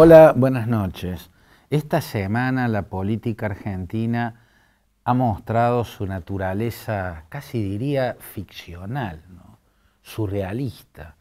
Hola, buenas noches. Esta semana la política argentina ha mostrado su naturaleza, casi diría ficcional, ¿no? Surrealista.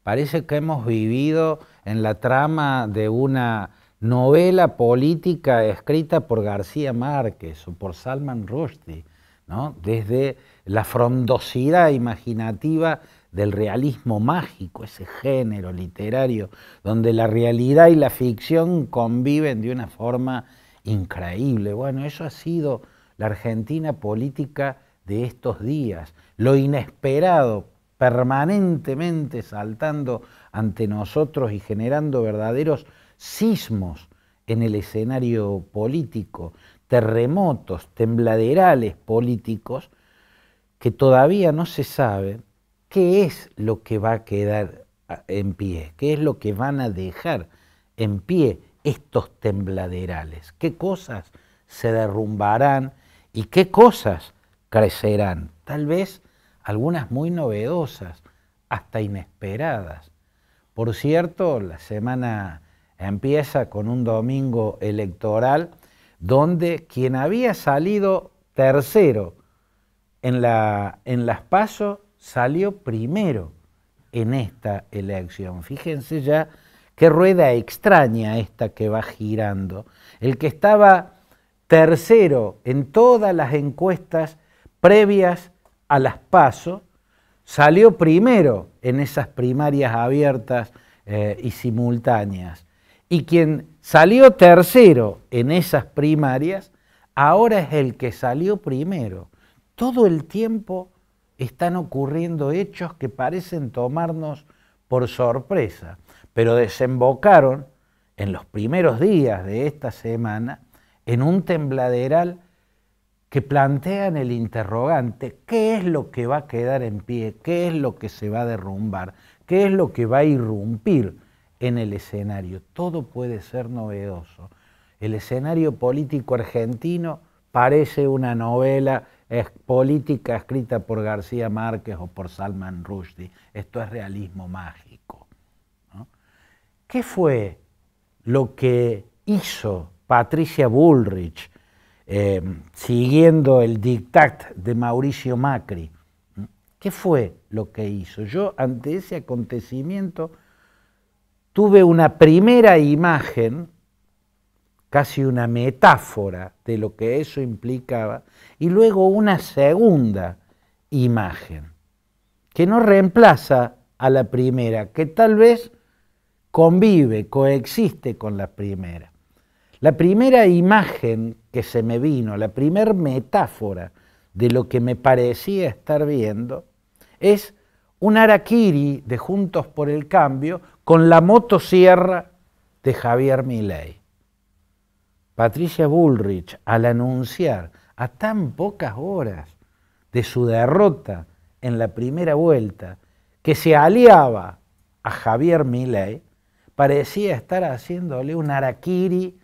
Parece que hemos vivido en la trama de una novela política escrita por García Márquez o por Salman Rushdie, ¿no? Desde la frondosidad imaginativa del realismo mágico, ese género literario donde la realidad y la ficción conviven de una forma increíble. Bueno, eso ha sido la Argentina política de estos días, lo inesperado, permanentemente saltando ante nosotros y generando verdaderos sismos en el escenario político, terremotos, tembladerales políticos, que todavía no se sabe qué es lo que va a quedar en pie, qué es lo que van a dejar en pie estos tembladerales, qué cosas se derrumbarán y qué cosas crecerán, tal vez algunas muy novedosas, hasta inesperadas. Por cierto, la semana empieza con un domingo electoral donde quien había salido tercero en las PASO salió primero en esta elección. Fíjense ya qué rueda extraña esta que va girando. El que estaba tercero en todas las encuestas previas a las PASO salió primero en esas primarias abiertas y simultáneas. Y quien salió tercero en esas primarias ahora es el que salió primero. Todo el tiempo están ocurriendo hechos que parecen tomarnos por sorpresa, pero desembocaron en los primeros días de esta semana en un tembladeral que plantean el interrogante: ¿qué es lo que va a quedar en pie? ¿Qué es lo que se va a derrumbar? ¿Qué es lo que va a irrumpir en el escenario? Todo puede ser novedoso. El escenario político argentino parece una novela política escrita por García Márquez o por Salman Rushdie. Esto es realismo mágico, ¿no? ¿Qué fue lo que hizo Patricia Bullrich siguiendo el dictat de Mauricio Macri? ¿Qué fue lo que hizo? Yo ante ese acontecimiento tuve una primera imagen, casi una metáfora de lo que eso implicaba, y luego una segunda imagen, que no reemplaza a la primera, que tal vez convive, coexiste con la primera. La primera imagen que se me vino, la primera metáfora de lo que me parecía estar viendo, es un harakiri de Juntos por el Cambio con la motosierra de Javier Milei. Patricia Bullrich, al anunciar a tan pocas horas de su derrota en la primera vuelta que se aliaba a Javier Milei, parecía estar haciéndole un harakiri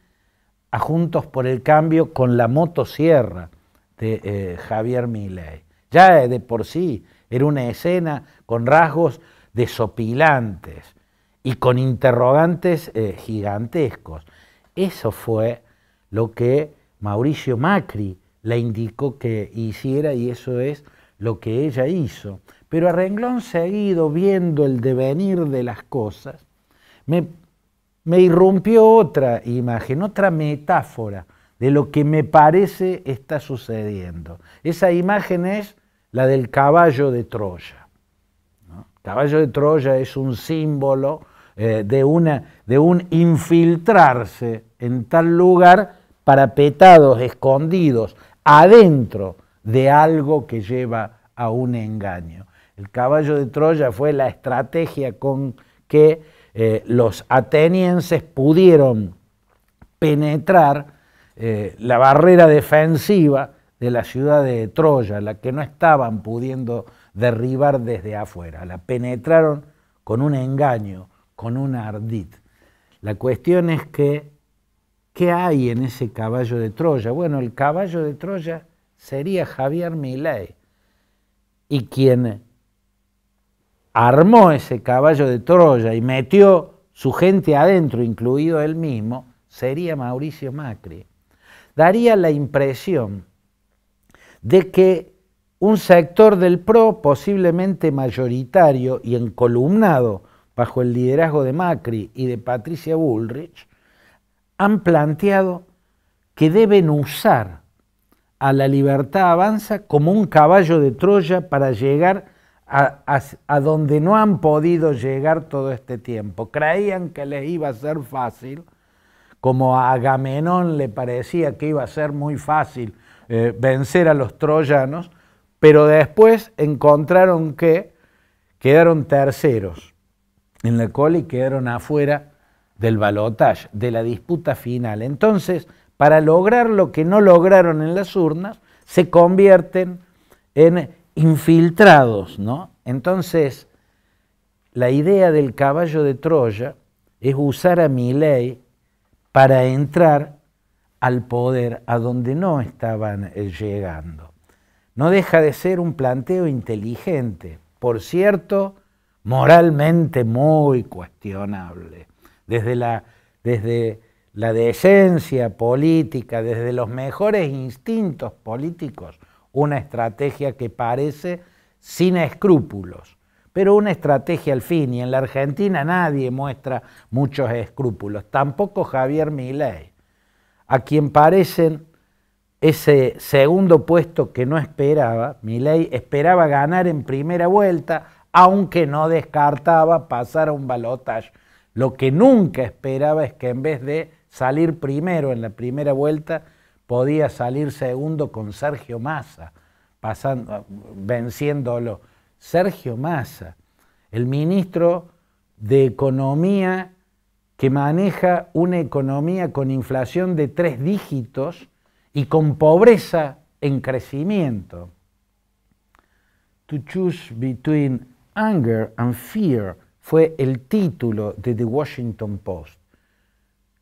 a Juntos por el Cambio con la motosierra de Javier Milei. Ya de por sí era una escena con rasgos desopilantes y con interrogantes gigantescos. Eso fue lo que Mauricio Macri le indicó que hiciera, y eso es lo que ella hizo. Pero a renglón seguido, viendo el devenir de las cosas, me irrumpió otra imagen, otra metáfora de lo que me parece está sucediendo. Esa imagen es la del caballo de Troya, ¿no? El caballo de Troya es un símbolo de un infiltrarse en tal lugar parapetados, escondidos, adentro de algo que lleva a un engaño. El caballo de Troya fue la estrategia con que los atenienses pudieron penetrar la barrera defensiva de la ciudad de Troya, la que no estaban pudiendo derribar desde afuera. La penetraron con un engaño, con un ardid. La cuestión es que, ¿qué hay en ese caballo de Troya? Bueno, el caballo de Troya sería Javier Milei, y quien armó ese caballo de Troya y metió su gente adentro, incluido él mismo, sería Mauricio Macri. Daría la impresión de que un sector del PRO, posiblemente mayoritario y encolumnado bajo el liderazgo de Macri y de Patricia Bullrich, han planteado que deben usar a La Libertad Avanza como un caballo de Troya para llegar a donde no han podido llegar todo este tiempo. Creían que les iba a ser fácil, como a Agamenón le parecía que iba a ser muy fácil vencer a los troyanos, pero después encontraron que quedaron terceros en la cola y quedaron afuera del balotaje, de la disputa final. Entonces, para lograr lo que no lograron en las urnas, se convierten en infiltrados, ¿no? Entonces, la idea del caballo de Troya es usar a Milei para entrar al poder a donde no estaban llegando. No deja de ser un planteo inteligente, por cierto, moralmente muy cuestionable. Desde la decencia política, desde los mejores instintos políticos, una estrategia que parece sin escrúpulos, pero una estrategia al fin, y en la Argentina nadie muestra muchos escrúpulos, tampoco Javier Milei, a quien parecen ese segundo puesto que no esperaba. Milei esperaba ganar en primera vuelta, aunque no descartaba pasar a un balotaje. Lo que nunca esperaba es que en vez de salir primero en la primera vuelta, podía salir segundo con Sergio Massa, venciéndolo. Sergio Massa, el ministro de Economía que maneja una economía con inflación de 3 dígitos y con pobreza en crecimiento. To choose between anger and fear fue el título de The Washington Post.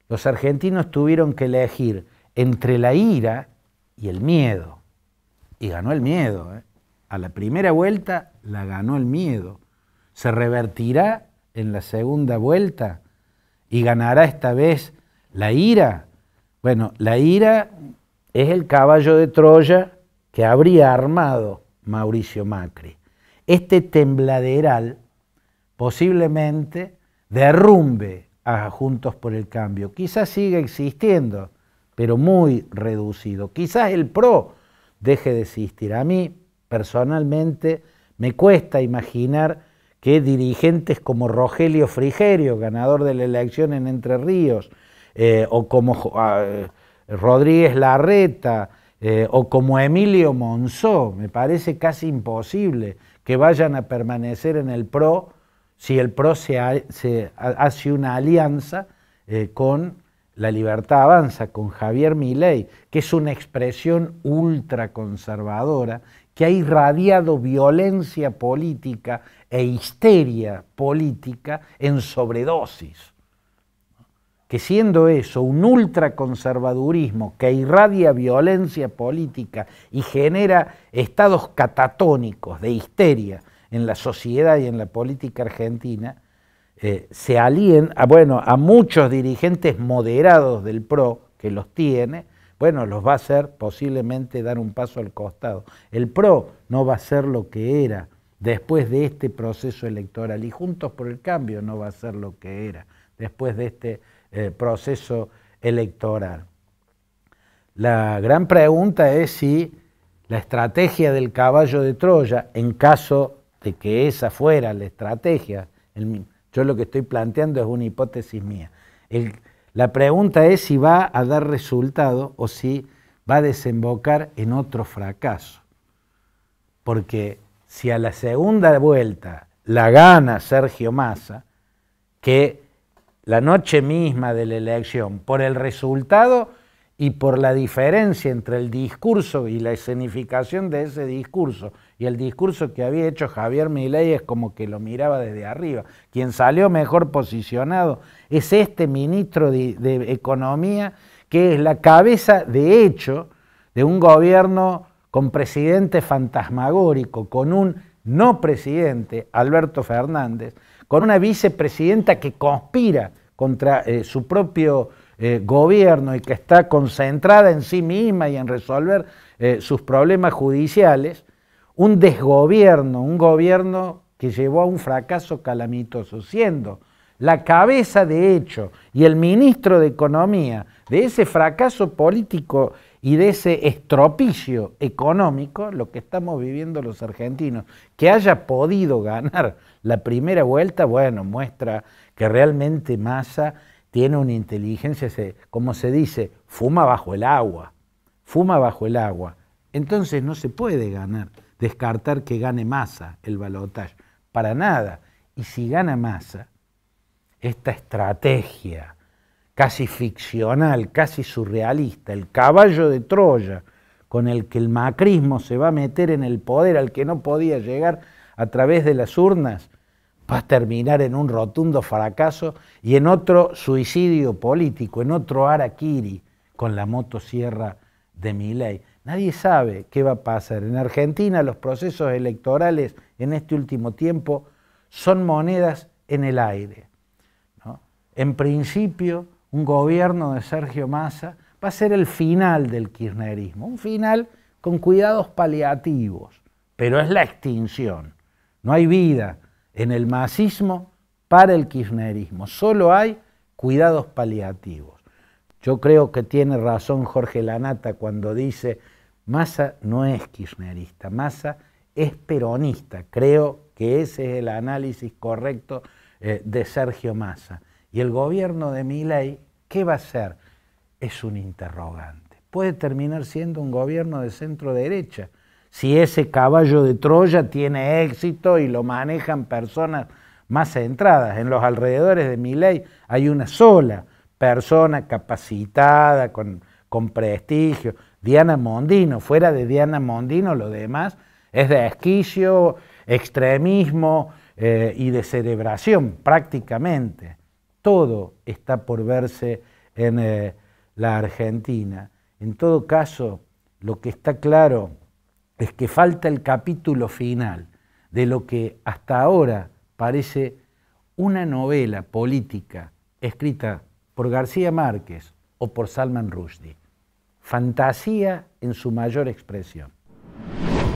Los argentinos tuvieron que elegir entre la ira y el miedo. Y ganó el miedo. A la primera vuelta la ganó el miedo. ¿Se revertirá en la segunda vuelta y ganará esta vez la ira? Bueno, la ira es el caballo de Troya que habría armado Mauricio Macri. Este tembladeral posiblemente derrumbe a Juntos por el Cambio. Quizás siga existiendo, pero muy reducido. Quizás el PRO deje de existir. A mí, personalmente, me cuesta imaginar que dirigentes como Rogelio Frigerio, ganador de la elección en Entre Ríos, o como Rodríguez Larreta, o como Emilio Monzó, me parece casi imposible que vayan a permanecer en el PRO si el PRO se hace una alianza con La Libertad Avanza, con Javier Milei, que es una expresión ultraconservadora que ha irradiado violencia política e histeria política en sobredosis. Que siendo eso un ultraconservadurismo que irradia violencia política y genera estados catatónicos de histeria en la sociedad y en la política argentina, se alíen a muchos dirigentes moderados del PRO que los tiene, bueno, los va a hacer posiblemente dar un paso al costado. El PRO no va a ser lo que era después de este proceso electoral y Juntos por el Cambio no va a ser lo que era después de este proceso electoral. La gran pregunta es si la estrategia del caballo de Troya, en caso de que esa fuera la estrategia, yo lo que estoy planteando es una hipótesis mía, la pregunta es si va a dar resultado o si va a desembocar en otro fracaso. Porque si a la segunda vuelta la gana Sergio Massa, que la noche misma de la elección, por el resultado y por la diferencia entre el discurso y la escenificación de ese discurso y el discurso que había hecho Javier Milei, es como que lo miraba desde arriba. Quien salió mejor posicionado es este ministro de Economía, que es la cabeza de hecho de un gobierno con presidente fantasmagórico, con un no presidente, Alberto Fernández, con una vicepresidenta que conspira contra su propio gobierno y que está concentrada en sí misma y en resolver sus problemas judiciales, un desgobierno, un gobierno que llevó a un fracaso calamitoso, siendo la cabeza de hecho y el ministro de Economía de ese fracaso político y de ese estropicio económico, lo que estamos viviendo los argentinos. Que haya podido ganar la primera vuelta, bueno, muestra que realmente Massa tiene una inteligencia, como se dice, fuma bajo el agua, fuma bajo el agua. Entonces no se puede ganar, descartar que gane Massa el balotaje, para nada. Y si gana Massa, esta estrategia casi ficcional, casi surrealista, el caballo de Troya con el que el macrismo se va a meter en el poder al que no podía llegar a través de las urnas, va a terminar en un rotundo fracaso y en otro suicidio político, en otro harakiri con la motosierra de Milei. Nadie sabe qué va a pasar. En Argentina los procesos electorales en este último tiempo son monedas en el aire, ¿no? En principio, un gobierno de Sergio Massa va a ser el final del kirchnerismo, un final con cuidados paliativos, pero es la extinción. No hay vida en el masismo para el kirchnerismo, solo hay cuidados paliativos. Yo creo que tiene razón Jorge Lanata cuando dice Massa no es kirchnerista, Massa es peronista. Creo que ese es el análisis correcto de Sergio Massa. Y el gobierno de Milei, ¿qué va a ser? Es un interrogante. Puede terminar siendo un gobierno de centro derecha, si ese caballo de Troya tiene éxito y lo manejan personas más centradas. En los alrededores de Milei hay una sola persona capacitada, con prestigio, Diana Mondino. Fuera de Diana Mondino, lo demás es de esquicio, extremismo y descerebración prácticamente. Todo está por verse en la Argentina. En todo caso, lo que está claro es que falta el capítulo final de lo que hasta ahora parece una novela política escrita por García Márquez o por Salman Rushdie. Fantasía en su mayor expresión.